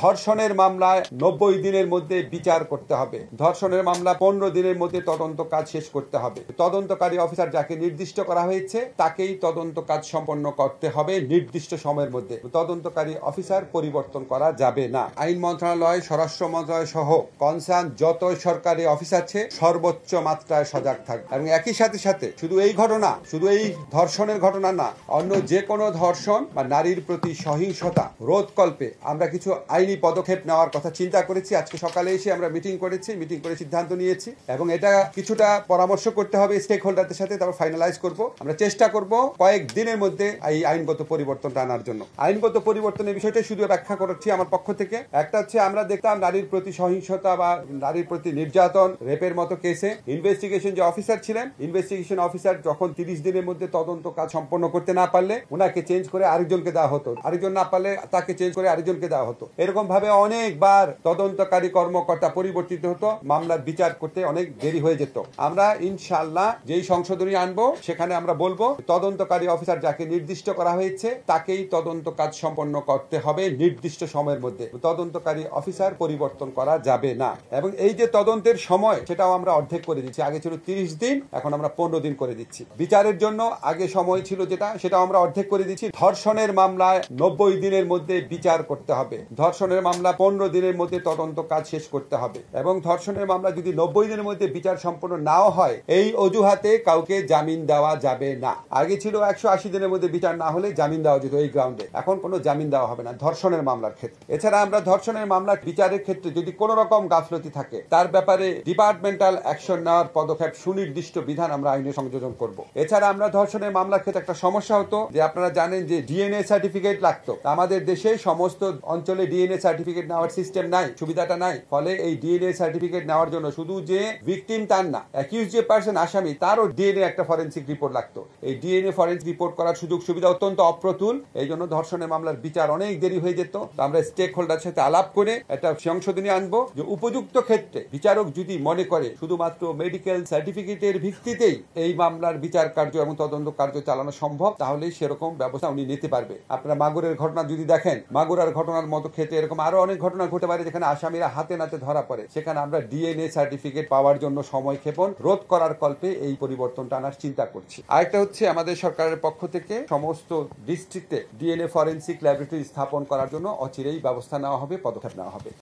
ধর্ষণের মামলায় 90 দিনের মধ্যে বিচার করতে হবে। ধর্ষণের মামলা 15 দিনের মধ্যে তদন্ত কাজ শেষ করতে হবে। তদন্তকারী অফিসার যাকে নির্দিষ্ট করা হয়েছে তাকেই তদন্ত কাজ সম্পন্ন করতে হবে নির্দিষ্ট সময়ের মধ্যে। তদন্তকারী অফিসার পরিবর্তন করা যাবে না। আইন মন্ত্রণালয়, স্বরাষ্ট্র মন্ত্রণালয় সহ কনসার্ন যত সরকারি অফিস আছে সর্বোচ্চ মাত্রায় সজাগ থাকবে। এবং একই সাথে সাথে শুধু এই ঘটনা, শুধু এই ধর্ষণের ঘটনা না, অন্য যে কোনো ধর্ষণ বা নারীর প্রতি সহিংসতা রোধকল্পে আমরা কিছু আইনি পদক্ষেপ নেওয়ার কথা চিন্তা করেছি। আজকে সকালে এসে আমরা মিটিং করে সিদ্ধান্ত নিয়েছি এবং এটা কিছুটা পরামর্শ করতে হবে স্টেক হোল্ডারদের সাথে, তারপর ফাইনালাইজ করব। আমরা চেষ্টা করব কয়েক দিনের মধ্যে এই আইনগত পরিবর্তনটা আনার জন্য। আইনগত পরিবর্তনের বিষয়টা শুধু ব্যাখ্যা করছি আমার পক্ষ থেকে। একটা হচ্ছে, আমরা দেখতাম নারীর প্রতি সহিংসতা বা নারীর প্রতি নির্যাতন, রেপের মতো কেসে ইনভেস্টিগেশন যে অফিসার ছিলেন, ইনভেস্টিগেশন অফিসার যখন 30 দিনের মধ্যে তদন্ত কাজ সম্পন্ন করতে না পারলে ওনাকে চেঞ্জ করে আরেকজনকে দেওয়া হতো, আরেকজন না পারলে তাকে চেঞ্জ করে আরেকজনকে দেওয়া হতো। এরকম ভাবে অনেকবার তদন্তকারী কর্মকর্তা পরিবর্তিত হতো, মামলার বিচার করতে অনেক দেরি হয়ে যেত। আমরা ইনশাআল্লাহ যেই সংশোধনী আনবো সেখানে আমরা বলবো তদন্তকারী অফিসার যাকে নির্দিষ্ট করা হয়েছে তাকেই তদন্ত কাজ সম্পন্ন করতে হবে নির্দিষ্ট সময়ের মধ্যে। তদন্তকারী অফিসার পরিবর্তন করা যাবে না। এবং এই যে তদন্তের সময়, সেটাও আমরা অর্ধেক করে দিচ্ছি। আগে ছিল 30 দিন, এখন আমরা 15 দিন করে দিচ্ছি। বিচারের জন্য আগে সময় ছিল সেটাও আমরা অর্ধেক করে দিচ্ছি। ধর্ষণের মামলায় 90 দিনের মধ্যে বিচার করতে হবে। ধর্ষণের মামলা 15 দিনের মধ্যে তদন্ত কাজ শেষ করতে হবে। এবং ধর্ষণের মামলা যদি 90 দিনের মধ্যে বিচার সম্পন্ন নাও হয়, এই অজুহাতে কাউকে জামিন দেওয়া যাবে না। আগে ছিল 180 দিনের মধ্যে বিচার না হলে জামিন দেওয়া যেত এই গ্রাউন্ডে, এখন কোনো জামিন দেওয়া হবে না ধর্ষণের মামলার ক্ষেত্রে। এছাড়া আমরা ধর্ষণের মামলার বিচারের ক্ষেত্রে যদি কোনো রকম গাফলতি থাকে তার ব্যাপারে ডিপার্টমেন্টাল অ্যাকশন নেওয়ার পদক্ষেপ সুনির্দিষ্ট বিধান আমরা আইনে সংযোজন করব। এছাড়া আমরা ধর্ষণের মামলার ক্ষেত্রে একটা সমস্যা হতো যে, আপনারা জানেন যে ডিএনএ সার্টিফিকেট লাগতো। আমাদের দেশে সমস্ত অঞ্চলে ডিএনএ সার্টিফিকেট নেওয়ার সিস্টেম নাই, সুবিধাটা নাই। ফলে এই ডিএনএ সার্টিফিকেট নেওয়ার জন্য শুধু যে ভিকটিম তার না, অ্যাকিউজ যে পার্সন, আসামি, তারও ডিএনএ একটা ফরেনসিক রিপোর্ট লাগতো। এই ডিএনএ ফরেনসিক রিপোর্ট করার সুযোগ সুবিধা অত্যন্ত অপ্রতুল। এই জন্য ধর্ষণের মামলার বিচার অনেক দেরি হয়ে যেত। আমরা স্টেক হোল্ডার সাথে আলাপ করে একটা সংশোধনী আনবো যে উপযুক্ত ক্ষেত্রে বিচারক যদি মনে করে শুধুমাত্র মেডিকেল সার্টিফিকেটের ভিত্তিতেই এই মামলার বিচার কার্য এবং তদন্ত কার্য চালানো সম্ভব, তাহলে সেরকম ব্যবস্থা উনি নিতে পারবে। আপনারা মাগুরের ঘটনা যদি দেখেন, মাগুরার ঘটনার মতো ক্ষেত্রে এরকম আরো অনেক ঘটনা ঘটে পারে যেখানে আসামিরা হাতে নাতে ধরা পড়ে। সেখানে আমরা ডিএনএ সার্টিফিকেট পাওয়ার জন্য সময় ক্ষেপণ রোধ করার কল্পে এই পরিবর্তনটা আনার চিন্তা করছি। আরেকটা হচ্ছে, আমাদের সরকারের পক্ষ থেকে সমস্ত ডিস্ট্রিক্টে ডিএনএ ফরেনসিক ল্যাবরেটরি স্থাপন করার জন্য অচিরেই ব্যবস্থা নেওয়া হবে, পদক্ষেপ নেওয়া হবে।